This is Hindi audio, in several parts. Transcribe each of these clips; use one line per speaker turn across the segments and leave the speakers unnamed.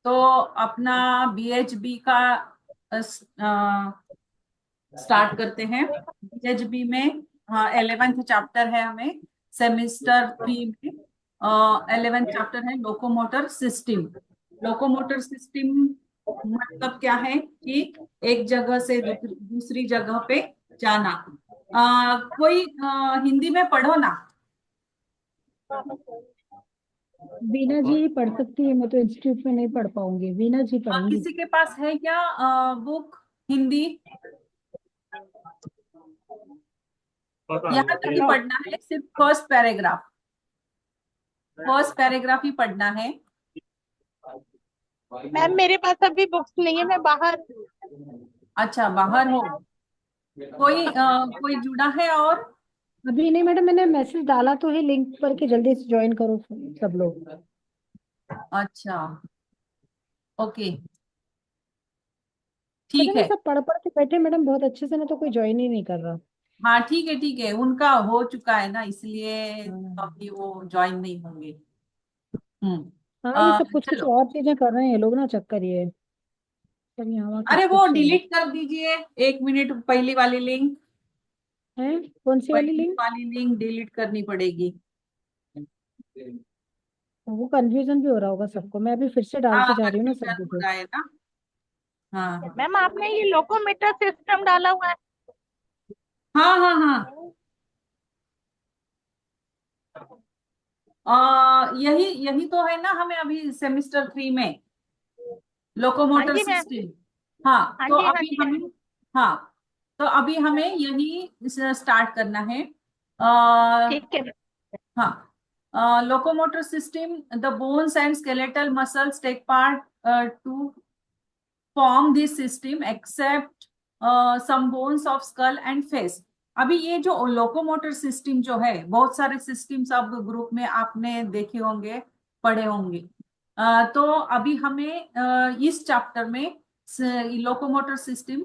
तो अपना बीएचबी का स्टार्ट करते हैं। बीएचबी में 11th चैप्टर है हमें, सेमिस्टर 3 में 11th चैप्टर है लोकोमोटर सिस्टम। लोकोमोटर सिस्टम मतलब क्या है कि एक जगह से दूसरी जगह पे जाना। कोई हिंदी में पढ़ो ना।
वीना जी ही पढ़ सकती है, मैं तो इंस्टीट्यूट में नहीं पढ़ पाऊंगी, वीना जी पढ़ेंगी।
किसी के पास है क्या बुक हिंदी? यहाँ तक ही पढ़ना है, सिर्फ फर्स्ट पैराग्राफ, फर्स्ट पैराग्राफ ही पढ़ना है।
मैम मेरे पास अभी बुक्स नहीं है, मैं बाहर हूँ।
अच्छा, बाहर हो। कोई जुड़ा है और?
अभी नहीं मैडम, मैंने मैसेज डाला तो है, लिंक पर के जल्दी से ज्वाइन करो सब लोग।
अच्छा, ओके,
पता
ठीक
नहीं
है।
सब पढ़ पढ़ के बैठे मैडम बहुत अच्छे से, ना तो कोई ज्वाइन ही नहीं कर रहा।
हाँ ठीक है ठीक है, उनका हो चुका है ना, इसलिए
हाँ।
अभी वो ज्वाइन नहीं होंगे। हम्म।
हाँ, ये सब कुछ कुछ
चलो,
और चीजें कर रहे हैं ये लोग ना, चक्कर ये है। सब यहाँ वहाँ
अरे
कुछ
वो
कुछ
डिलीट कर दीजिए, 1 मिनट, पहली वाली लिंक,
है। कौन सी वाली
पहली
लिंक?
वाली लिंक डिलीट करनी पड़ेगी।
वो कंफ्यूजन भी हो रहा होगा सबको, मैं अभी फिर से डाल
हाँ,
के जा रही हूँ ना सब
कंफ्यूजन हो
जगह।
रहा है ना। हाँ
मैम आपने ये लोकोमीटर सिस्टम डाला हुआ है?
हाँ हाँ हाँ। यही यही तो है ना हमें अभी सेमिस्टर 3 में,
हाँ
लोकोमोटर
जी मैम।
सिस्टम। हाँ
हाँ
तो
जी हाँ
अभी
जी
हमें,
मैम।
हाँ तो अभी हमें यही स्टार्ट करना है। आ,
ठीक है।
हाँ, locomotor system, the bones and skeletal muscles take part to form this system except some bones of skull and face. अभी ये जो लोकोमोटर सिस्टम जो है, बहुत सारे सिस्टम सब ग्रुप में आपने देखे होंगे, पढ़े होंगे। तो अभी हमें इस चैप्टर में लोकोमोटर सिस्टम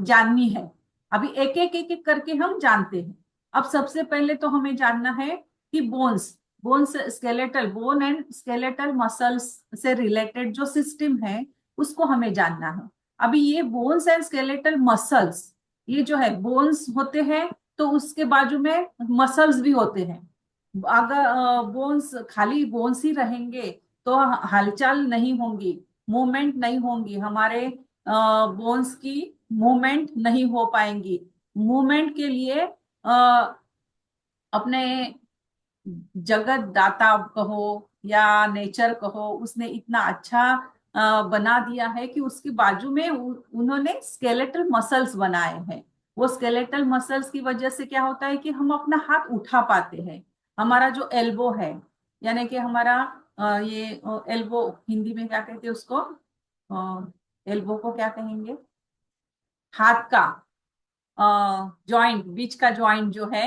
जाननी है। अभी एक एक एक एक करके हम जानते हैं। अब सबसे पहले तो हमें जानना है कि bones, bones skeletal, bone and skeletal muscles से रिलेटेड जो सिस्टम है उसको हमें जानना है। अभी ये बोन्स एंड स्केलेटल मसल्स, ये जो है बोन्स होते हैं तो उसके बाजू में मसल्स भी होते हैं। अगर बोन्स, खाली बोन्स ही रहेंगे तो हलचल नहीं होंगी, मूवमेंट नहीं होंगी, हमारे बोन्स की मूवमेंट नहीं हो पाएंगी। मूवमेंट के लिए अपने जगत दाता कहो या नेचर कहो, उसने इतना अच्छा बना दिया है कि उसकी बाजू में उन्होंने स्केलेटल मसल्स बनाए हैं। वो स्केलेटल मसल्स की वजह से क्या होता है कि हम अपना हाथ उठा पाते हैं। हमारा जो एल्बो है, यानी कि हमारा ये एल्बो, हिंदी में क्या कहते हैं उसको, एल्बो को क्या कहेंगे, हाथ का जॉइंट, बीच का जॉइंट जो है,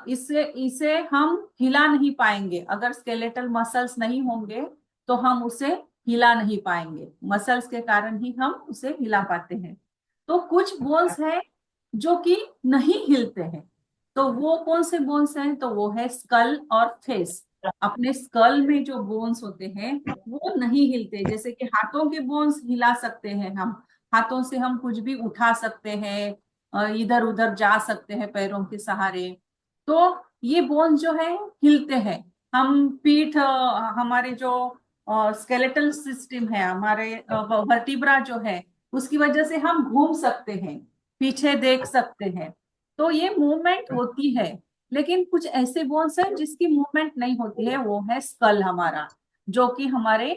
इससे इसे हम हिला नहीं पाएंगे। अगर स्केलेटल मसल्स नहीं होंगे तो हम उसे हिला नहीं पाएंगे, मसल्स के कारण ही हम उसे हिला पाते हैं। तो कुछ बोन्स हैं जो कि नहीं हिलते हैं। तो वो कौन से बोन्स हैं? तो वो है स्कल और फेस। अपने स्कल में जो बोन्स होते हैं वो नहीं हिलते। जैसे कि हाथों के बोन्स हिला सकते हैं हम, हाथों से हम कुछ भी उठा सकते हैं, इधर उधर जा सकते हैं पैरों के सहारे। तो ये बोन जो है हिलते हैं। हम पीठ, हमारे जो स्केलेटल सिस्टम है, हमारे वर्टिब्रा जो है, उसकी वजह से हम घूम सकते हैं, पीछे देख सकते हैं। तो ये मूवमेंट होती है। लेकिन कुछ ऐसे बोन्स हैं जिसकी मूवमेंट नहीं होती है, वो है स्कल हमारा, जो कि हमारे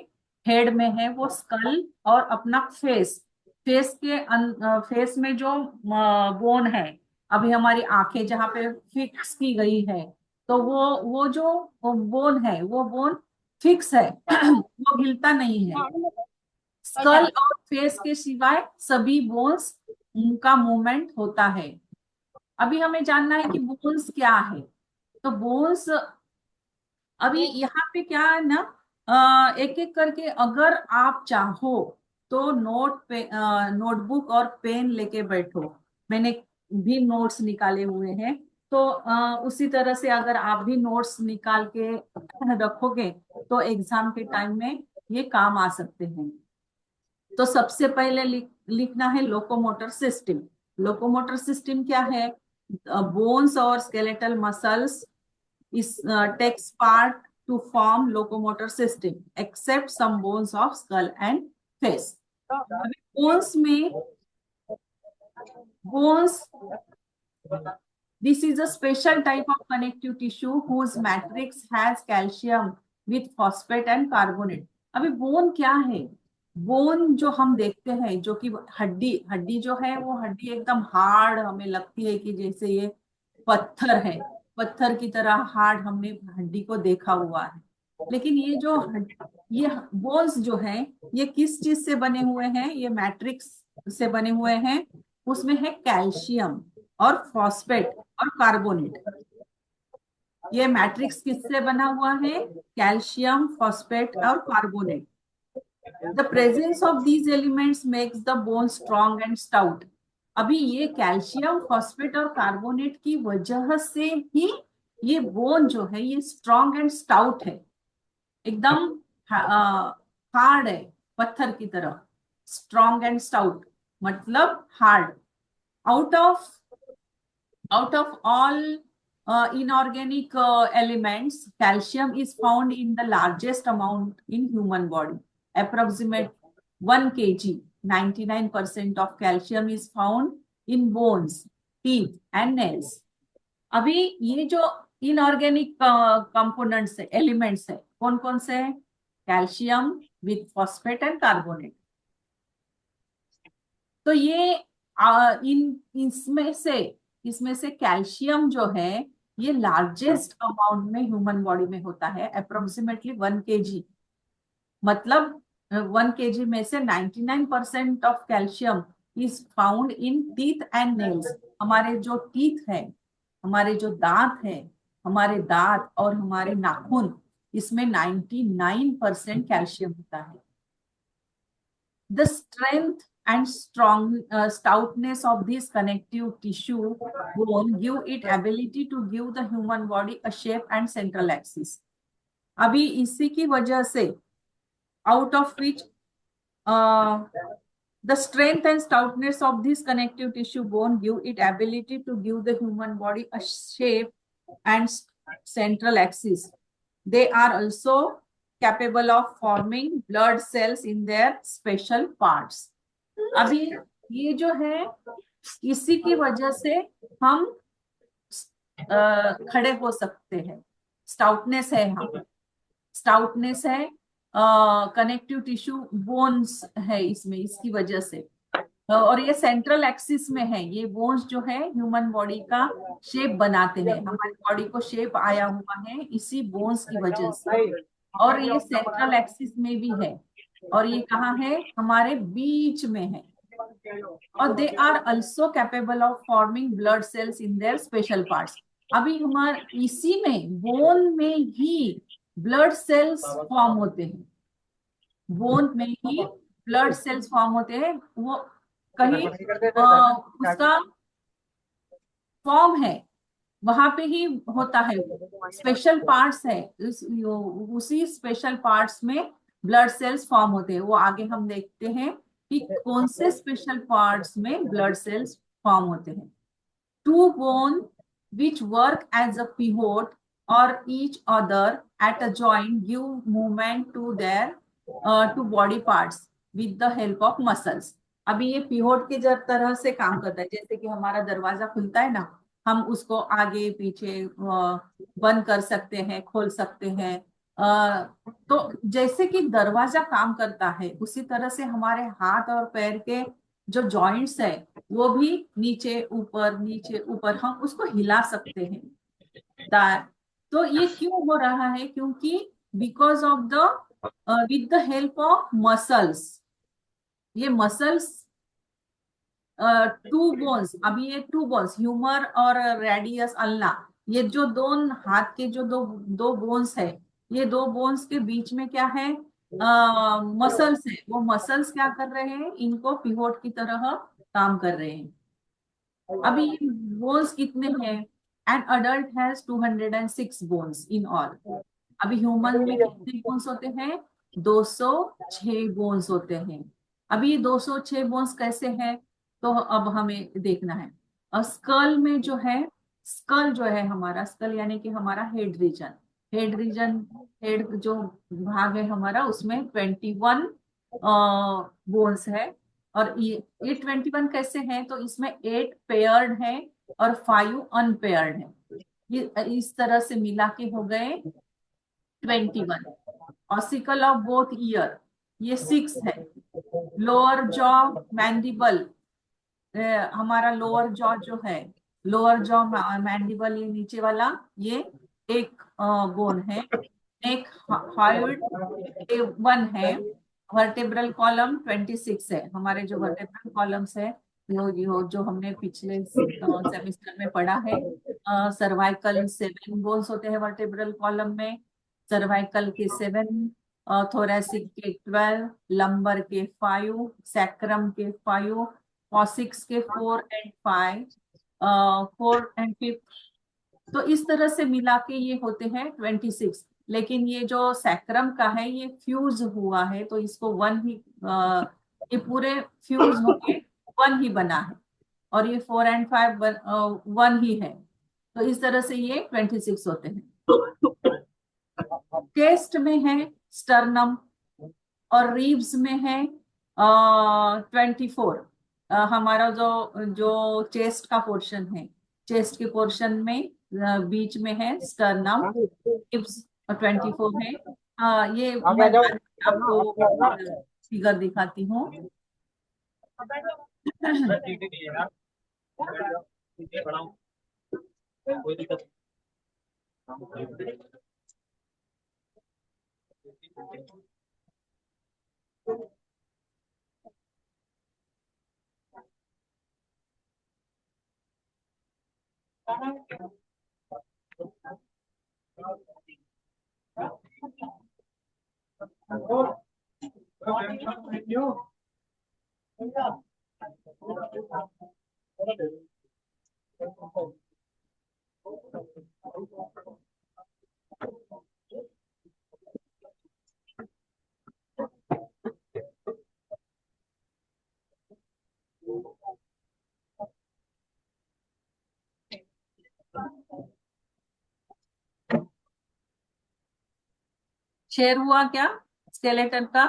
हेड में है, वो स्कल। और अपना फेस, फेस में जो बोन है, अभी हमारी आंखें जहाँ पे फिक्स की गई है, तो वो जो बोन है, वो बोन फिक्स है वो हिलता नहीं है। स्कल और फेस के सिवाय सभी बोन्स, उनका मूवमेंट होता है। अभी हमें जानना है कि बोन्स क्या है। तो बोन्स, अभी यहाँ पे क्या है ना, एक एक करके अगर आप चाहो तो नोटबुक और पेन लेके बैठो। मैंने भी नोट्स निकाले हुए हैं। तो उसी तरह से अगर आप भी नोट्स निकाल के रखोगे तो एग्जाम के टाइम में ये काम आ सकते हैं। तो सबसे पहले लिखना है लोकोमोटर सिस्टम। लोकोमोटर सिस्टम क्या है? बोन्स और skeletal muscles is takes part to form locomotor system except some bones of skull and face. Bones में bones, this is a special type of connective tissue whose matrix has calcium with phosphate and carbonate. अभी बोन क्या है? बोन जो हम देखते हैं, जो कि हड्डी हड्डी जो है वो हड्डी एकदम हार्ड हमें लगती है कि जैसे ये पत्थर है, पत्थर की तरह हार्ड हमने हड्डी को देखा हुआ है। लेकिन ये बोन्स जो है ये किस चीज से बने हुए हैं? ये मैट्रिक्स से बने हुए हैं। उसमें है कैल्शियम और फॉस्फेट और कार्बोनेट। ये मैट्रिक्स किससे बना हुआ है? कैल्शियम, फॉस्फेट और carbonate. The presence of these elements makes the bone strong and stout. अभी ये कैल्शियम, फॉस्फेट और कार्बोनेट की वजह से ही ये बोन जो है ये स्ट्रॉन्ग एंड स्टाउट है, एकदम हार्ड है, पत्थर की तरह। स्ट्रॉन्ग एंड स्टाउट मतलब hard. out of all inorganic elements, calcium is found in the largest amount in human body, approximate 1 kg. 99% of calcium is found in bones, teeth and nails. अभी ये जो इनऑर्गेनिक कंपोनेंट्स है, एलिमेंट्स है, कौन कौन से है? Calcium with phosphate and carbonate. तो ये इसमें से कैल्शियम जो है ये लार्जेस्ट अमाउंट में ह्यूमन बॉडी में होता है, अप्रोक्सीमेटली 1 kg। मतलब 1 kg में से 99% of calcium is found in teeth and nails. हमारे जो टीथ है, हमारे जो दांत है, हमारे दांत और हमारे नाखून, इसमें 99% कैल्शियम होता है। The strength and stoutness of this connective tissue bone give it ability to give the human body a shape and central axis. अभी इसी की वजह से out of which the strength and stoutness of this connective tissue bone give it ability to give the human body a shape and central axis. They are also capable of forming blood cells in their special parts. अभी ये जो है इसी की वजह से हम खड़े हो सकते हैं। स्टाउटनेस है, हम स्टाउटनेस है, कनेक्टिव टिश्यू बोन्स है इसमें, इसकी वजह से। और ये सेंट्रल एक्सिस में है। ये बोन्स जो है ह्यूमन बॉडी का शेप बनाते हैं, हमारी बॉडी को शेप आया हुआ है इसी बोन्स की वजह से। और ये सेंट्रल एक्सिस में भी है, और ये कहाँ है? हमारे बीच में है। और they are also capable of forming blood cells in their special parts. अभी हमारे इसी में, बोन में ही ब्लड सेल्स फॉर्म होते हैं। बोन में ही ब्लड सेल्स फॉर्म होते हैं। वो कहीं उसका फॉर्म है, वहां पे ही होता है। स्पेशल पार्ट्स है, उसी स्पेशल पार्ट्स में ब्लड सेल्स फॉर्म होते हैं। वो आगे हम देखते हैं कि कौन से स्पेशल पार्ट्स में ब्लड सेल्स फॉर्म होते हैं। To bone which work as a pivot or each other at a joint give movement to their to body parts with the help of muscles. अभी ये पिवोट के तरह से काम करता है। जैसे कि हमारा दरवाजा खुलता है ना, हम उसको आगे पीछे बंद कर सकते हैं, खोल सकते हैं। तो जैसे कि दरवाजा काम करता है, उसी तरह से हमारे हाथ और पैर के जो जॉइंट्स है वो भी नीचे ऊपर हम उसको हिला सकते हैं। तो ये क्यों हो रहा है? क्योंकि because of the with the help of muscles. ये मसल्स टू बोन्स, अभी ये टू बोन्स ह्यूमर और रेडियस अल्ना, ये जो दोनों हाथ के जो दो बोन्स है, ये दो बोन्स के बीच में क्या है? मसल्स है। वो मसल्स क्या कर रहे हैं? इनको पिवोट की तरह काम कर रहे हैं। अभी ये बोन्स कितने हैं? And adult has 206 bones in all. अभी ह्यूमन में कितने बोन्स होते हैं? 206 बोन्स होते हैं। अभी ये 206 बोन्स कैसे हैं, तो अब हमें देखना है। और स्कल में जो है, स्कल जो है हमारा, स्कल यानी कि हमारा head region, head region, head जो भाग है हमारा, उसमें 21 बोन्स है। और ये 21 कैसे हैं, तो इसमें 8 पेयर्ड है और 5 अनपेयर्ड है। ये इस तरह से मिला के हो गए 21। ऑसिकल ऑफ बोथ ईयर, ये 6 है। लोअर जॉ मैंडिबल, हमारा लोअर जॉ जो है, लोअर जॉ मैंडिबल, ये नीचे वाला, ये एक बोन है। नेक हाइड 1 है। वर्टेब्रल कॉलम 26 है। हमारे जो वर्टेब्रल कॉलम्स है, यो जो हमने पिछले सेमिस्टर में पढ़ा है, सर्वाइकल 7 बोन्स होते हैं वर्टेब्रल कॉलम में, सर्वाइकल के 7, थोरेसिक के 12, लंबर के 5, सैक्रम के 5, कॉसिक्स के 4 एंड 5, 4 एंड 5। तो इस तरह से मिला के ये होते हैं 26। लेकिन ये जो सैक्रम का है ये फ्यूज हुआ है, तो इसको 1 ही, ये पूरे फ्यूज होके 1 ही बना है। और ये 4 एंड 5 1 ही है। तो इस तरह से ये 26 होते हैं। चेस्ट में है स्टर्नम, और रीब्स में है 24। हमारा जो जो चेस्ट का पोर्शन है, चेस्ट के पोर्शन में बीच में है स्टर्नम, रिब्स, और 24 है। ये मैं बाद में आपको फिगर दिखाती हूँ। शेयर हुआ क्या स्केलेटन का?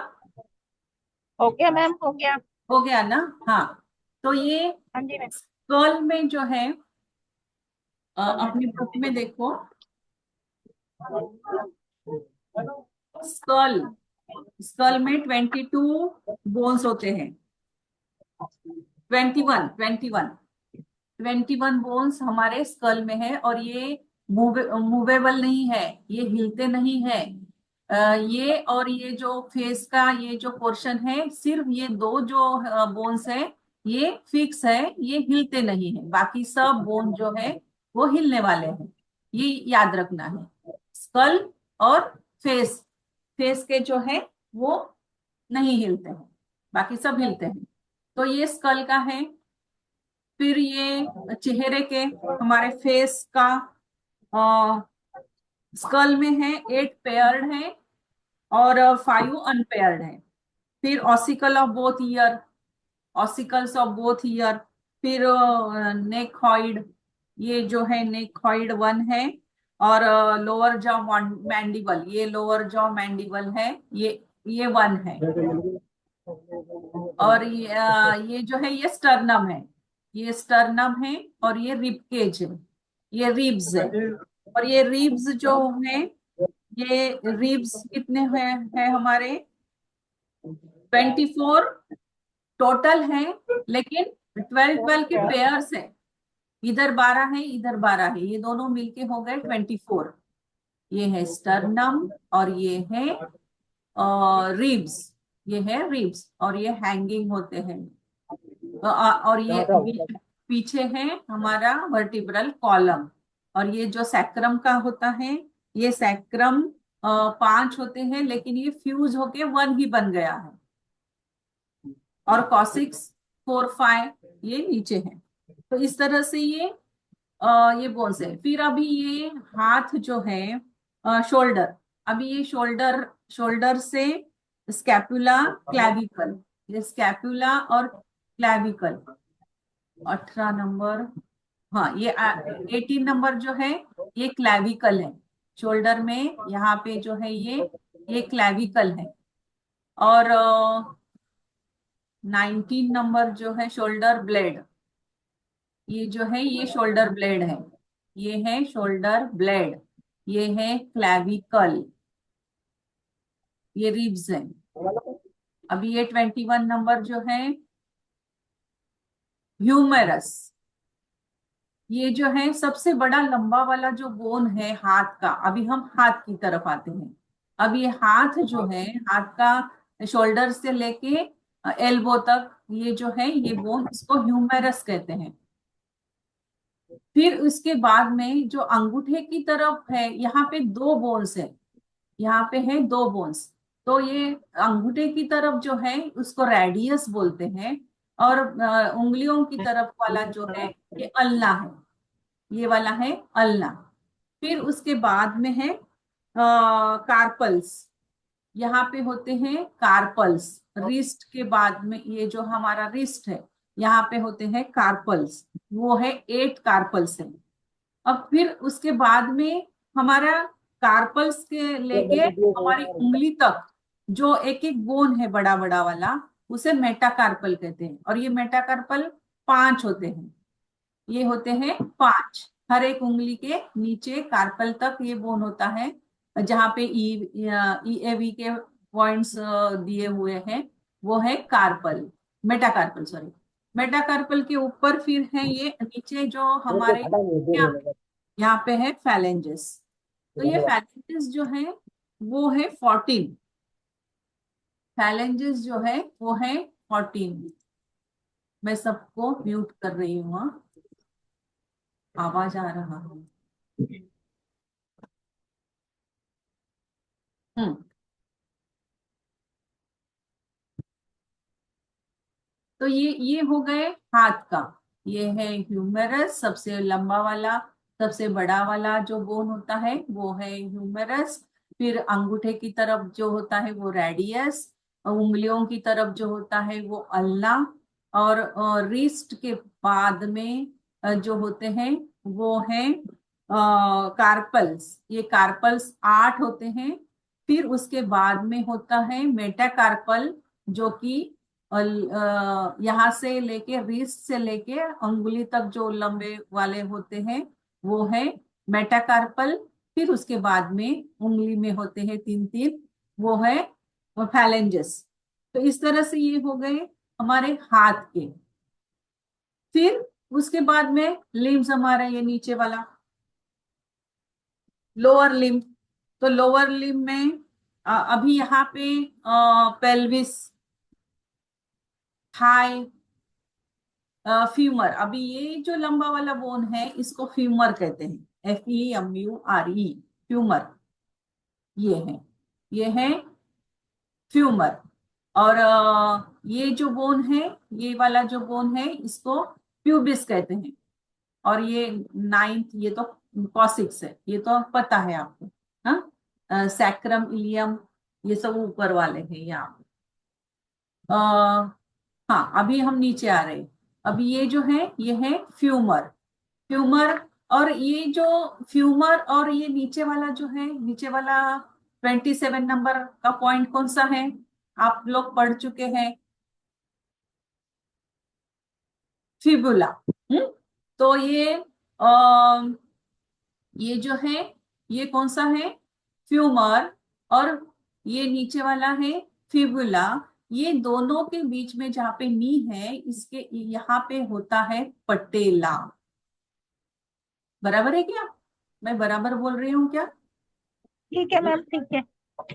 हो गया मैम, हो गया।
हो गया ना? हाँ। तो ये
हाँ जी मैम।
स्कल में जो है, अपनी बुक में देखो, स्कल, स्कल में 22 बोन्स होते हैं। 21 बोन्स हमारे स्कल में है, और ये मूवेबल नहीं है, ये हिलते नहीं है। ये और ये जो फेस का ये जो पोर्शन है, सिर्फ ये 2 जो बोन्स है ये फिक्स है, ये हिलते नहीं है। बाकी सब बोन जो है वो हिलने वाले हैं, ये याद रखना है। स्कल और फेस, फेस के जो है वो नहीं हिलते हैं, बाकी सब हिलते हैं। तो ये स्कल का है। फिर ये चेहरे के, हमारे फेस का, स्कल में है 8 पेयर्ड है और 5 अनपेयर्ड है। फिर ossicle of both year, ossicles of both year. फिर नेकॉइड, ये जो है नेकॉइड 1 है। और लोअर जॉ मैंडिबल, ये लोअर जॉ मैंडिबल है, ये 1 है। और ये जो है ये स्टर्नम है, ये स्टर्नम है। और ये रिब केज है, ये रिब्स है। और ये रिब्स जो है, ये रिब्स कितने हैं हमारे? 24 टोटल है, लेकिन 12 के पेयर्स है। इधर 12 है, इधर 12 है, ये दोनों मिलके हो गए 24। ये है स्टर्नम, और ये है रिब्स, ये है रिब्स, और ये हैंगिंग होते हैं। और ये पीछे है हमारा वर्टिब्रल कॉलम। और ये जो सैक्रम का होता है, ये सैक्रम 5 होते हैं, लेकिन ये फ्यूज होके 1 ही बन गया है। और कॉसिक्स 4 5 ये नीचे है। तो इस तरह से ये ये बोन्स है। फिर अभी ये हाथ जो है, शोल्डर, अभी ये शोल्डर, शोल्डर से स्कैपुला, क्लैविकल, ये स्कैपुला और क्लैविकल। 18 नंबर, हाँ ये 18 नंबर जो है ये क्लैविकल है। शोल्डर में यहाँ पे जो है ये क्लैविकल है। और 19 नंबर जो है शोल्डर ब्लेड, ये जो है ये शोल्डर ब्लेड है, ये है शोल्डर ब्लेड, ये है क्लैविकल, ये रिब्स है। अभी ये 21 नंबर जो है ह्यूमेरस, ये जो है सबसे बड़ा लंबा वाला जो बोन है हाथ का। अभी हम हाथ की तरफ आते हैं। अब ये हाथ जो है, हाथ का शोल्डर से लेके एल्बो तक ये जो है ये बोन, इसको ह्यूमेरस कहते हैं। फिर उसके बाद में जो अंगूठे की तरफ है, यहाँ पे दो बोन्स है, यहाँ पे है दो बोन्स। तो ये अंगूठे की तरफ जो है उसको रेडियस बोलते हैं, और उंगलियों की तरफ वाला जो है ये अल्ना है, ये वाला है अल्ना। फिर उसके बाद में है कार्पल्स, यहाँ पे होते हैं कार्पल्स। रिस्ट के बाद में ये जो हमारा रिस्ट है, यहाँ पे होते हैं कार्पल्स, वो है 8 कार्पल्स है। अब फिर उसके बाद में हमारा कार्पल्स के लेके हमारी उंगली तक जो एक एक बोन है बड़ा बड़ा वाला, उसे मेटाकार्पल कहते हैं। और ये मेटाकार्पल 5 होते हैं, ये होते हैं 5। हर एक उंगली के नीचे कार्पल तक ये बोन होता है, जहाँ पे ई ए वी के पॉइंट्स दिए हुए हैं, वो है कार्पल, मेटाकार्पल, सॉरी। मेटाकार्पल के ऊपर फिर है ये नीचे जो हमारे यहाँ पे है फैलेंजेस। तो ये फैलेंजेस जो है वो है 14, फैलेंजेस जो है वो है 14। मैं सबको म्यूट कर रही हूँ, हाँ, आवाज आ रहा है। हम्म। तो ये हो गए हाथ का। ये है ह्यूमेरस, सबसे लंबा वाला, सबसे बड़ा वाला जो बोन होता है वो है ह्यूमेरस। फिर अंगूठे की तरफ जो होता है वो रेडियस, उंगलियों की तरफ जो होता है वो अल्ना, और रिस्ट के बाद में जो होते हैं वो है कार्पल्स। ये कार्पल्स 8 होते हैं। फिर उसके बाद में होता है मेटाकार्पल, जो कि यहाँ से लेके रिस्ट से लेके अंगुली तक जो लंबे वाले होते हैं वो है मेटाकार्पल। फिर उसके बाद में उंगली में होते हैं 3 3, वो है फैलेंजेस। तो इस तरह से ये हो गए हमारे हाथ के। फिर उसके बाद में लिम्स हमारा ये नीचे वाला लोअर लिम्ब। तो लोअर लिम्ब में अभी यहाँ पे पेल्विस, थाई, फ्यूमर, अभी ये जो लंबा वाला बोन है इसको फ्यूमर कहते हैं, FEMURE, फ्यूमर, ये है, ये है फ्यूमर। और ये जो बोन है, ये वाला जो बोन है इसको प्यूबिस कहते हैं। और ये 9th, ये तो कॉसिक्स है, ये तो पता है आपको, हाँ, सैक्रम, इलियम, ये सब ऊपर वाले हैं यहाँ पे। हाँ, अभी हम नीचे आ रहे हैं। अभी ये जो है ये है फ्यूमर, फ्यूमर। और ये जो फ्यूमर और ये नीचे वाला जो है, नीचे वाला 27 नंबर का पॉइंट कौन सा है, आप लोग पढ़ चुके हैं, फिबुला। तो ये जो है ये कौन सा है, फ्यूमर। और ये नीचे वाला है फिबुला। ये दोनों के बीच में जहाँ पे नी है, इसके यहाँ पे होता है पटेला। बराबर है क्या, मैं बराबर बोल रही हूँ क्या?
ठीक है मैम, ठीक है।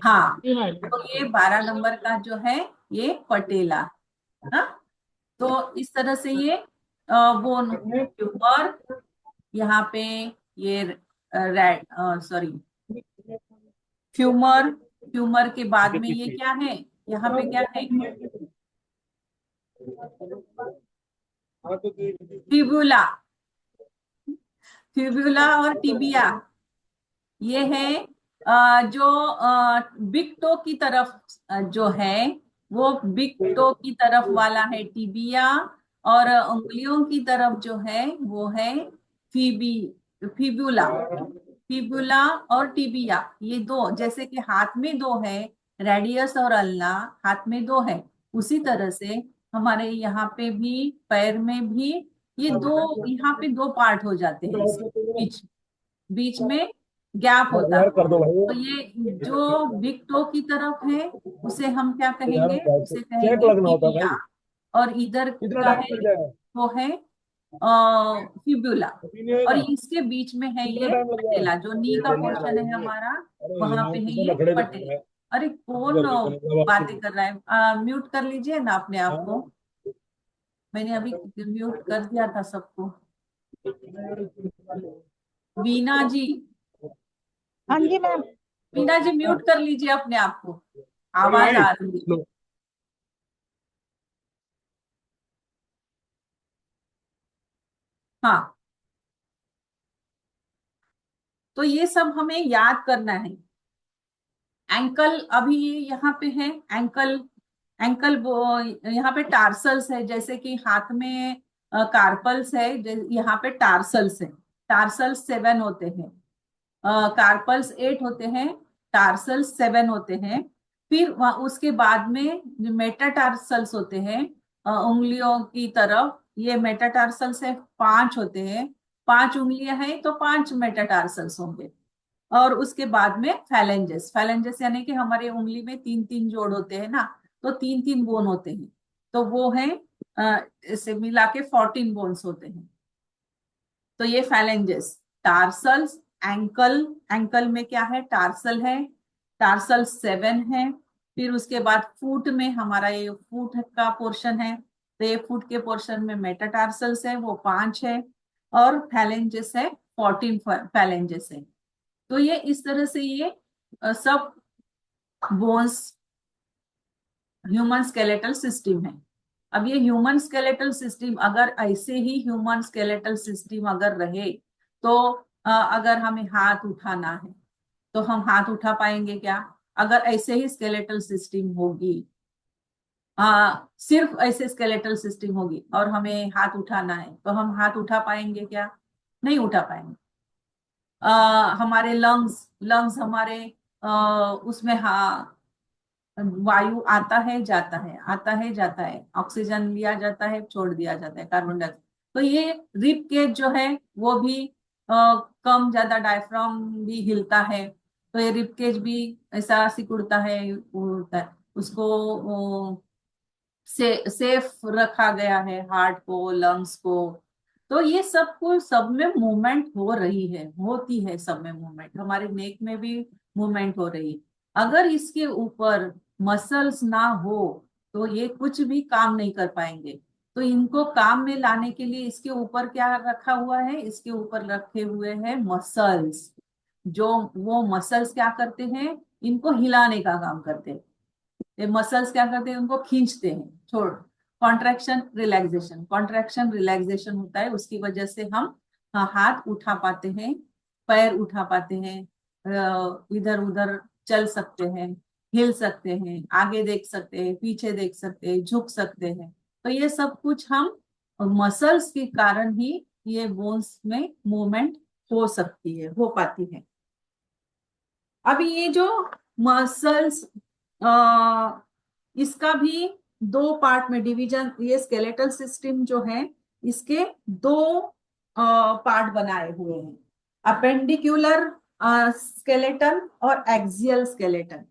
हाँ,
जी हाँ।
तो ये 12 नंबर का जो है ये पटेला। हाँ, तो इस तरह से ये बोन ऊपर, यहाँ पे ये रेड, सॉरी, फ्यूमर, फ्यूमर के बाद में ये क्या है, यहाँ पे क्या है, फिबुला। फिब्यूला और टिबिया, ये है जो बिग टो की तरफ जो है, वो बिग टो की तरफ वाला है टिबिया, और उंगलियों की तरफ जो है वो है फीबी फिब्यूला। फिब्यूला और टिबिया, ये दो, जैसे कि हाथ में दो है, रेडियस और अल्ना, हाथ में दो है, उसी तरह से हमारे यहाँ पे भी, पैर में भी, ये दो, यहाँ पे दो पार्ट हो जाते हैं, इस बीच बीच में गैप होता
यार
है।
कर दो भाई
तो ये जो बिग टो की तरफ है, उसे हम क्या
यार,
कहेंगे, उसे
चेक
कहेंगे
लगना होता है
टिबिया।
भाई।
और इधर
कितना
का
टाइम
है,
लग जाएगा?
वो है फिब्यूला।
अभी नहीं
और
होएगा?
इसके बीच में है
कितना
ये
टाइम लग जाएगा?
पटेला, जो नी का पोर्शन है हमारा,
अरे
वहां
यार
पे है
कितना
ये
नखड़े दिखा
पटेला।
रहा है।
अरे कौन
गर्मी को मतलब
बातें
आपको।
कर रहा है, म्यूट कर लीजिए ना अपने आप
हाँ?
को। मैंने अभी म्यूट कर दिया था सबको। वीना जी,
हाँ जी मैम।
वीना जी म्यूट कर लीजिए अपने आप को,
अरे
आवाज
भाई
आ रही है।
लो।
हाँ, तो ये सब हमें याद करना है। एंकल अभी यहाँ पे है, एंकल, एंकल यहाँ पे टार्सल्स है, जैसे कि हाथ में कार्पल्स है, यहाँ पे टार्सल्स है। टार्सल्स 7 होते हैं, कार्पल्स 8 होते हैं, टार्सल्स 7 होते हैं। फिर उसके बाद में जो मेटाटार्सल्स होते हैं, उंगलियों की तरफ, ये मेटाटार्सल्स है, 5 होते हैं। 5 उंगलियां हैं तो 5 मेटाटार्सल्स होंगे। और उसके बाद में फैलेंजेस, फैलेंजेस यानी कि हमारे उंगली में 3 3 जोड़ होते हैं ना, तो 3 3 बोन होते हैं, तो वो है, इसे मिला के 14 बोन्स होते हैं। तो ये फैलेंजेस, टार्सल्स, एंकल, एंकल में क्या है, टार्सल है, टार्सल 7 है। फिर उसके बाद फुट में हमारा ये फुट का पोर्शन है, तो ये फुट के पोर्शन में मेटाटार्सल्स है, वो 5 है। और फैलेंजेस है, 14 फैलेंजेस है। तो ये इस तरह से ये सब बोन्स ह्यूमन स्केलेटल सिस्टम है। अब ये ह्यूमन स्केलेटल सिस्टम अगर ऐसे ही ह्यूमन स्केलेटल सिस्टम अगर रहे, तो अगर हमें हाथ उठाना है तो हम हाथ उठा पाएंगे क्या? अगर ऐसे ही स्केलेटल सिस्टम होगी, सिर्फ ऐसे स्केलेटल सिस्टम होगी और हमें हाथ उठाना है, तो हम हाथ उठा पाएंगे क्या? नहीं उठा पाएंगे। हमारे लंग्स, लंग्स हमारे उसमें, हाँ, वायु आता है जाता है, आता है जाता है, ऑक्सीजन लिया जाता है, छोड़ दिया जाता है कार्बन डाइऑक्साइड। तो ये रिब केज जो है वो भी कम ज्यादा, डायफ्राम भी हिलता है, तो ये रिब केज भी ऐसा सिकुड़ता है, उड़ता है, उसको सेफ रखा गया है, हार्ट को, लंग्स को। तो ये सब को, सब में मूवमेंट हो रही है, होती है, सब में मूवमेंट, हमारे नेक में भी मूवमेंट हो रही है। अगर इसके ऊपर मसल्स ना हो तो ये कुछ भी काम नहीं कर पाएंगे। तो इनको काम में लाने के लिए इसके ऊपर क्या रखा हुआ है, इसके ऊपर रखे हुए हैं मसल्स, जो वो मसल्स क्या करते हैं, इनको हिलाने का काम करते हैं। ये मसल्स क्या करते हैं, उनको खींचते हैं, छोड़, कॉन्ट्रैक्शन रिलैक्सेशन, कॉन्ट्रैक्शन रिलैक्सेशन होता है, उसकी वजह से हम हाथ उठा पाते हैं, पैर उठा पाते हैं, इधर उधर चल सकते हैं, हिल सकते हैं, आगे देख सकते हैं, पीछे देख सकते हैं, झुक सकते हैं। तो ये सब कुछ हम मसल्स के कारण ही ये बोन्स में मूवमेंट हो सकती है, हो पाती है। अभी ये जो मसल्स, इसका भी दो पार्ट में डिवीजन, ये स्केलेटल सिस्टम जो है, इसके दो पार्ट बनाए हुए हैं, अपेंडिकुलर स्केलेटन और एक्सियल स्केलेटन।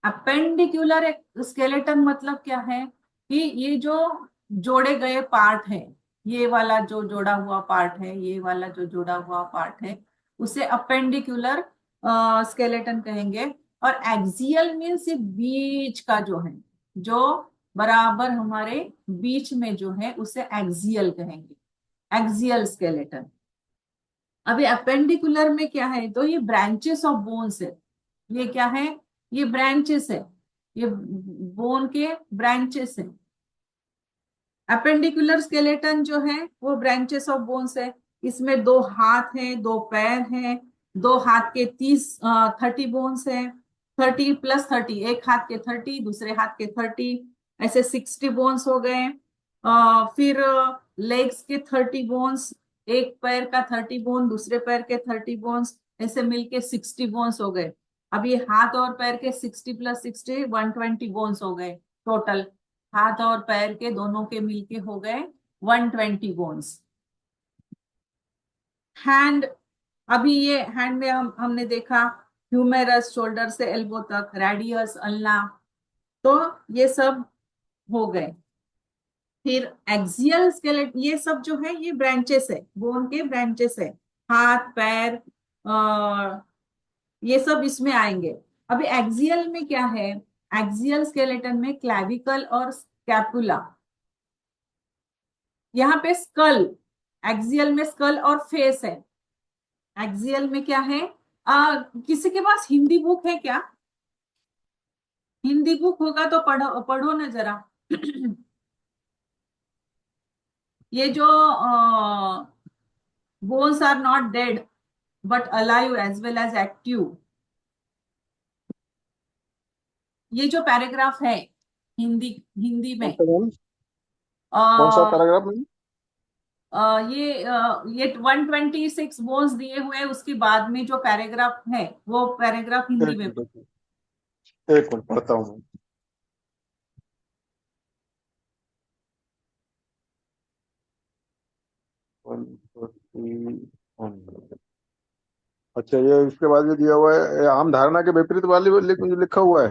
अपेंडिकुलर स्केलेटन मतलब क्या है कि ये जो जोड़े गए पार्ट है, ये वाला जो जोड़ा हुआ पार्ट है, ये वाला जो जोड़ा हुआ पार्ट है, उसे अपेंडिकुलर स्केलेटन कहेंगे। और एक्सियल मीन्स ये बीच का जो है, जो बराबर हमारे बीच में जो है, उसे एक्सियल कहेंगे, एक्सियल स्केलेटन। अभी अपेंडिकुलर में क्या है, तो ये ब्रांचेस ऑफ बोन्स है, ये क्या है, ये ब्रांचेस है, ये बोन के ब्रांचेस है। अपेंडिकुलर स्केलेटन जो है वो ब्रांचेस ऑफ बोन्स है, इसमें 2 हाथ हैं, 2 पैर हैं, 2 हाथ के 30 बोन्स हैं, 30 + 30, एक हाथ के 30, दूसरे हाथ के 30, ऐसे 60 बोन्स हो गए। फिर लेग्स के 30 बोन्स, एक पैर का 30 बोन, दूसरे पैर के 30 बोन्स, ऐसे मिलके 60 बोन्स हो गए। अब ये हाथ और पैर के 60 + 60 120 बोन्स हो गए टोटल। हाथ और पैर के दोनों के मिलके हो गए 120 बोन्स। हैंड, अभी ये हैंड में हमने देखा ह्यूमेरस शोल्डर से एल्बो तक, रेडियस, अल्ना, तो ये सब हो गए। फिर एक्सियल स्केलेट, ये सब जो है ये ब्रांचेस है, बोन के ब्रांचेस है, हाथ पैर, ये सब इसमें आएंगे। अभी एक्सियल में क्या है, एक्सियल स्केलेटन में क्लैविकल और स्कैपुला, यहाँ पे स्कल, एक्सियल में स्कल और फेस है। एक्सियल में क्या है, किसी के पास हिंदी बुक है क्या? हिंदी बुक होगा तो पढ़ो पढ़ो ना जरा। ये जो bones are not dead but alive as well as active, ये जो पैराग्राफ है हिंदी हिंदी में,
ओके मैम। कौन सा
आ,
पैराग्राफ मैम?
ये 126 बोन्स दिए हुए हैं, उसके बाद में जो पैराग्राफ है वो पैराग्राफ हिंदी
एक
में।
मिनट, एक मिनट पढ़ता हूँ मैं। 141। अच्छा, ये इसके बाद जो दिया हुआ है, ये आम धारणा के विपरीत वाली जो लिखा हुआ है,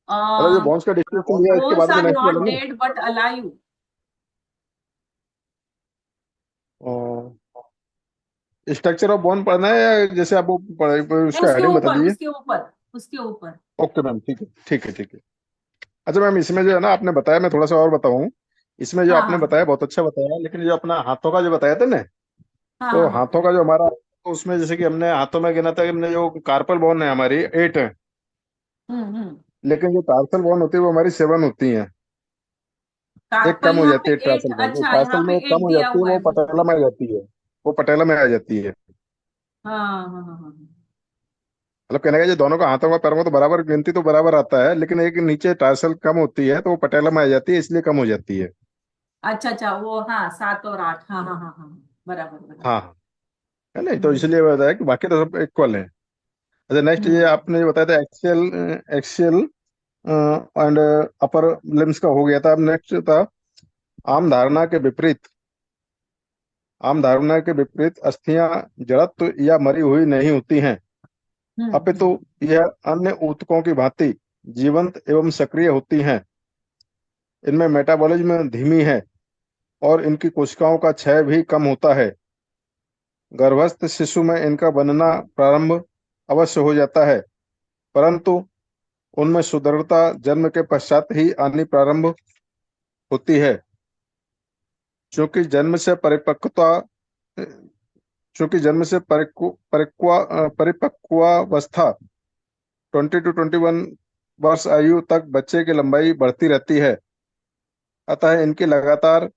मतलब जो बॉन्स का डिस्क्रिप्शन दिया है, इसके
बोन्स
बाद में
आर
नेक्स्ट
नॉट
वाला ना।
Dead but alive.
Structure of bone पढ़ना है या जैसे आप वो उसका
उसके
हेडिंग बता
ऊपर,
दीजिए।
उसके ऊपर, उसके ऊपर।
ओके मैम, ठीक है ठीक है ठीक है। अच्छा मैम, इसमें जो है ना आपने बताया, मैं थोड़ा सा और बताऊं। इसमें जो
हाँ
आपने
हाँ
बताया बहुत अच्छा बताया, लेकिन जो अपना हाथों का जो बताया था ना,
हाँ
तो
हाँ हाँ।
हाथों का जो हमारा, तो उसमें जैसे कि हमने हाथों में गिना था कि हमने जो कार्पल बोन है हमारी 8 है,
हम्म।
लेकिन जो टार्सल बोन होती है वो हमारी 7 होती है। एक
कार्पल
कम हो
यहाँ पे
जाती है
8,
ट्रांसल बोन, जो
अच्छा यहाँ
टार्सल
पे
में एक कम
8
हो
दिया
जाती है
हुआ
वो
है बुक
पटेला
में।
में आ जाती है। वो पटेला में आ जाती है।
हाँ हाँ हाँ हाँ।
मतलब कहने का जो दोनों का हाथों का पैरों में तो बराबर गिनती तो बराबर आता है, लेकिन एक नीचे टार्सल कम होती है तो वो पटेला में आ जाती है, इसलिए कम हो जाती है।
अच्छा अच्छा, वो हाँ 7 और 8, हाँ हाँ हाँ हाँ, बराबर बराबर।
हाँ हाँ। है नहीं, तो
हम्म
इसलिए बताया कि बाकी तो सब इक्वल है। अच्छा, नेक्स्ट ये
हम्म
आपने जो बताया था axial, axial and upper limbs का हो गया था। अब नेक्स्ट था आम धारणा के विपरीत। आम धारणा के विपरीत अस्थियां जड़त्व या मरी हुई नहीं होती हैं, अपितु
हम्म।
यह अन्य ऊतकों की भांति जीवंत एवं सक्रिय होती हैं। इनमें मेटाबॉलिज्म धीमी है और इनकी कोशिकाओं का क्षय भी कम होता है। गर्भस्थ शिशु में इनका बनना प्रारंभ अवश्य हो जाता है, परंतु उनमें सुदृढ़ता जन्म के पश्चात ही आनी प्रारंभ होती है। चूंकि जन्म से परिपक्वता चूंकि जन्म से परिपक्वावस्था 20 to 21 वर्ष आयु तक बच्चे की लंबाई बढ़ती रहती है, अतः इनकी लगातार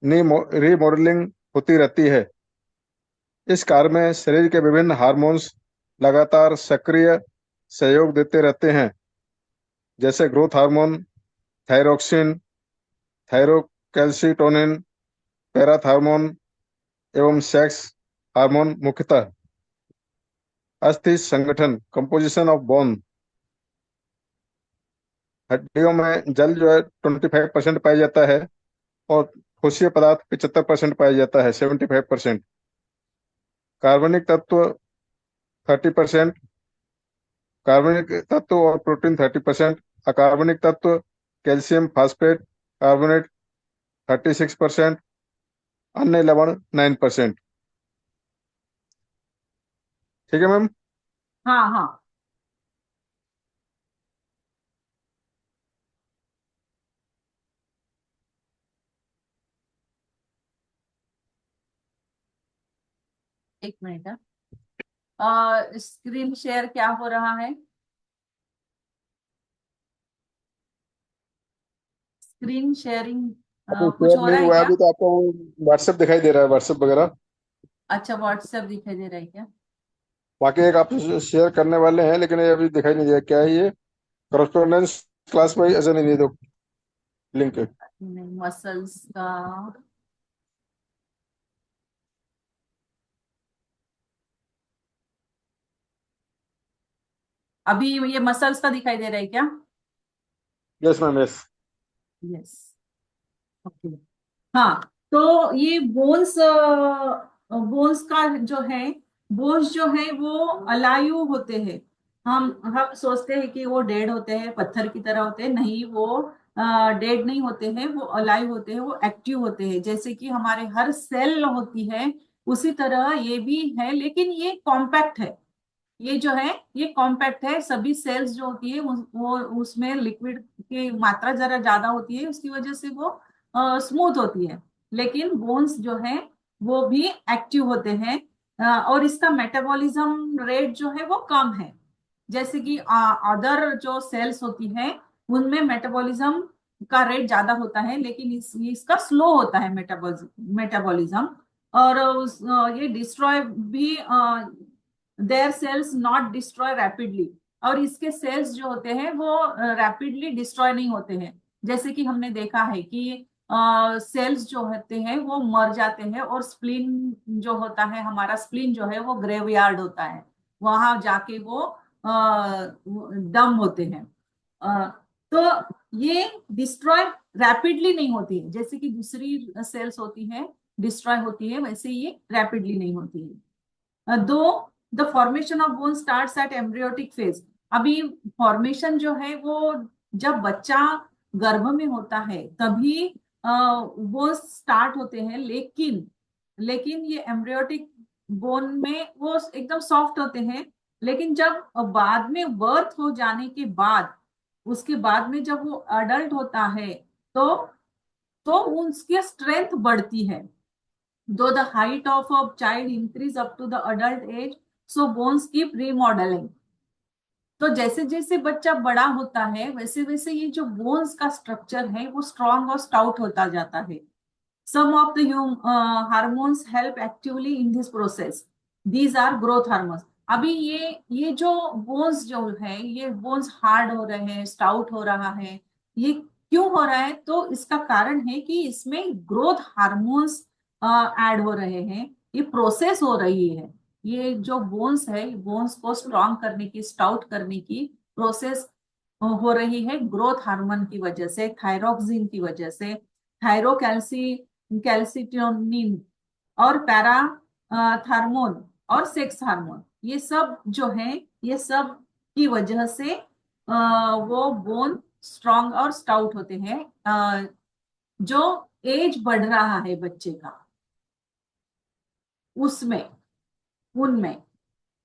रीमॉडलिंग होती रहती है। इस कार्य में शरीर के विभिन्न हार्मोन्स लगातार सक्रिय सहयोग देते रहते हैं, जैसे growth hormone, thyroxine, thyrocalcitonin, parathormone एवं सेक्स हार्मोन। मुख्यतः अस्थि संगठन, कंपोजिशन ऑफ बोन, हड्डियों में जल जो है 25% पाया जाता है, और ठोसीय पदार्थ 75% पाया जाता है, 75%। कार्बनिक तत्व 30%, कार्बनिक तत्व और प्रोटीन 30%, अकार्बनिक तत्व कैल्शियम फास्फेट कार्बोनेट 36%, अन्य लवण 9%। ठीक है मैम।
हाँ हाँ। एक मिनट, स्क्रीन शेयर क्या हो रहा है? स्क्रीन शेयरिंग
अभी
कुछ
शेयर
हो
नहीं
रहा है
हुआ है,
क्या?
अभी तो आपको व्हाट्सएप दिखाई दे रहा है, व्हाट्सएप वगैरह।
अच्छा, व्हाट्सएप दिखाई दे रहा है क्या?
बाकी एक आप शेयर करने वाले हैं, लेकिन ये अभी दिखाई नहीं दिया क्या है ये। करस्पॉन्डेंस क्लास में ऐसा नहीं, दे दो लिंक।
नहीं, मसल्स का। अभी ये मसल्स का दिखाई दे रहा है क्या?
Yes ma'am, yes.
Yes. Okay. हाँ, तो ये बोन्स, बोन्स का जो है, बोन्स जो है वो अलायु होते हैं। हम सोचते हैं कि वो डेड होते हैं, पत्थर की तरह होते हैं। नहीं, वो डेड नहीं होते हैं, वो अलायु होते हैं, वो एक्टिव होते हैं। जैसे कि हमारे हर सेल होती है, उसी तरह ये भी है, लेकिन ये कॉम्पैक्ट है। ये जो है, ये कॉम्पैक्ट है। सभी सेल्स जो होती है वो उसमें लिक्विड की मात्रा जरा ज्यादा होती है, उसकी वजह से वो स्मूथ होती है। लेकिन बोन्स जो है वो भी एक्टिव होते हैं। और इसका मेटाबॉलिज्म रेट जो है वो कम है। जैसे कि अदर जो सेल्स होती है उनमें मेटाबॉलिज्म का रेट ज्यादा होता है, लेकिन इसका स्लो होता है मेटाबॉलिज्म। और ये डिस्ट्रॉय भी, their cells not destroy rapidly. और इसके सेल्स जो होते हैं वो रैपिडली डिस्ट्रॉय नहीं होते हैं। जैसे कि हमने देखा है कि सेल्स जो होते हैं वो मर जाते हैं, और स्प्लीन जो होता है, हमारा स्प्लीन जो है वो ग्रेवयार्ड होता है। वहां जाके वो डम होते हैं। अ, तो ये डिस्ट्रॉय रैपिडली नहीं होती है, जैसे कि दूसरी सेल्स होती है डिस्ट्रॉय होती है, वैसे ये रैपिडली नहीं होती है। दो the formation of bone starts at embryotic phase. अभी फॉर्मेशन जो है वो जब बच्चा गर्भ में होता है तभी वो स्टार्ट होते हैं, लेकिन ये एम्ब्रियोटिक बोन में वो एकदम सॉफ्ट होते हैं। लेकिन जब बाद में बर्थ हो जाने के बाद, उसके बाद में जब वो अडल्ट होता है, तो उसकी स्ट्रेंथ बढ़ती है। Though the height of a child increase up to the adult age, so bones keep remodeling. तो जैसे जैसे बच्चा बड़ा होता है, वैसे वैसे ये जो बोन्स का स्ट्रक्चर है वो स्ट्रांग और स्टाउट होता जाता है। Some of the hormones help actively in this process. These are growth hormones. अभी ये जो बोन्स जो है, ये बोन्स हार्ड हो रहे हैं, स्टाउट हो रहा है, ये क्यों हो रहा है? तो इसका कारण है कि इसमें ग्रोथ हार्मोन्स ऐड हो रहे हैं, ये प्रोसेस हो रही है। ये जो बोन्स है, बोन्स को स्ट्रांग करने की, स्टाउट करने की प्रोसेस हो रही है ग्रोथ हार्मोन की वजह से, थायरोक्सिन की वजह से, थायरोकैल्सी कैल्सिटोनिन और पैरा थार्मोन और सेक्स हार्मोन, ये सब जो है, ये सब की वजह से वो बोन स्ट्रांग और स्टाउट होते हैं। जो एज बढ़ रहा है बच्चे का, उसमें, उनमें।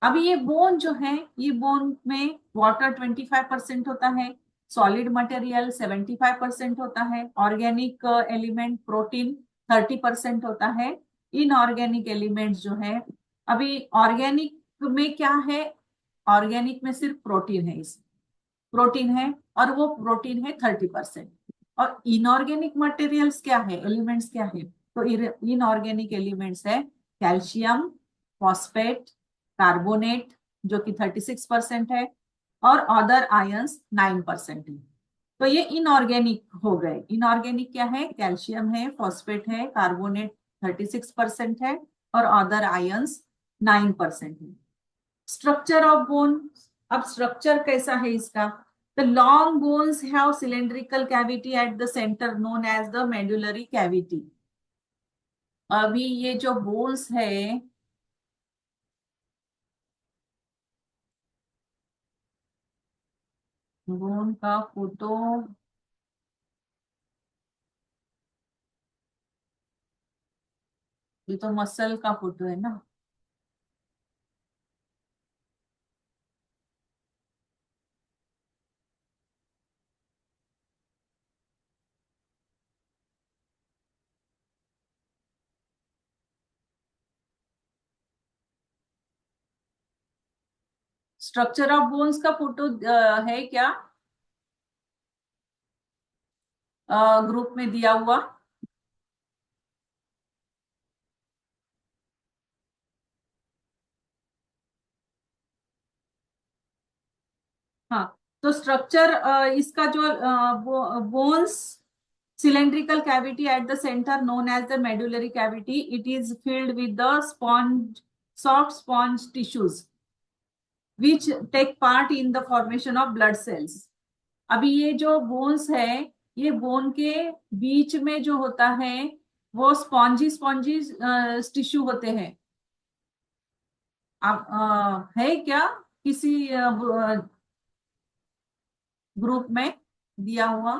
अभी ये बोन जो है, ये बोन में वाटर 25% होता है, सॉलिड मटेरियल 75% होता है, ऑर्गेनिक एलिमेंट प्रोटीन 30% होता है। इनऑर्गेनिक एलिमेंट्स जो है, अभी ऑर्गेनिक में क्या है? ऑर्गेनिक में सिर्फ प्रोटीन है, इस प्रोटीन है, और वो प्रोटीन है 30%। और इनऑर्गेनिक मटेरियल्स क्या है, एलिमेंट्स क्या है? तो इनऑर्गेनिक एलिमेंट्स है कैल्शियम, फॉस्फेट, कार्बोनेट जो कि 36% है, और अदर आयंस 9% है। तो ये इनऑर्गेनिक हो गए। इनऑर्गेनिक क्या है? कैल्शियम है, फॉस्फेट है, कार्बोनेट 36% है, और अदर आयंस 9% है। Structure of bone. अब स्ट्रक्चर कैसा है इसका? The long bones have cylindrical cavity at the centre known as the medullary cavity. अभी ये जो बोन्स है, बोन का फोटो, ये तो मसल का फोटो है ना। स्ट्रक्चर ऑफ बोन्स का फोटो है क्या ग्रुप में दिया हुआ? तो स्ट्रक्चर इसका जो bones cylindrical cavity at the center known as the medullary cavity, it is filled with the soft sponge tissues which take part in the formation of blood cells. अभी ये जो बोन्स है, ये बोन के बीच में जो होता है वो स्पॉन्जी स्पॉन्जी टिश्यू होते हैं। आप है क्या किसी ग्रुप में दिया हुआ?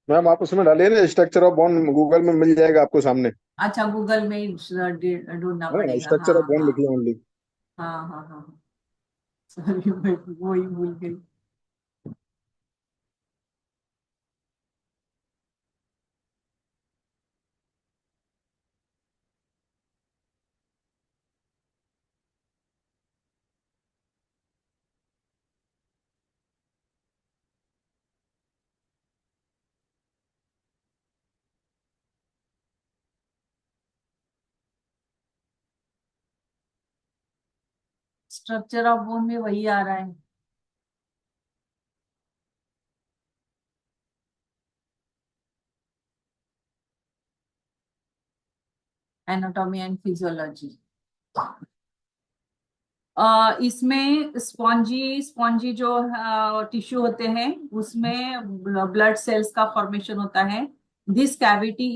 मैम आप उसमें डालिए ना, स्ट्रक्चर ऑफ बोन, गूगल में मिल जाएगा आपको सामने।
अच्छा, गूगल में ही ढूंढना
हाँ,
पड़ेगा।
स्ट्रक्चर
हाँ
ऑफ बोन
हाँ
लिखिए ओनली।
हाँ हाँ हाँ, सॉरी मैं वही भूल गई। स्ट्रक्चर ऑफ बोन में वही आ रहा है। Anatomy and physiology. इसमें स्पॉन्जी स्पॉन्जी जो टिश्यू होते हैं उसमें ब्लड सेल्स का फॉर्मेशन होता है। This cavity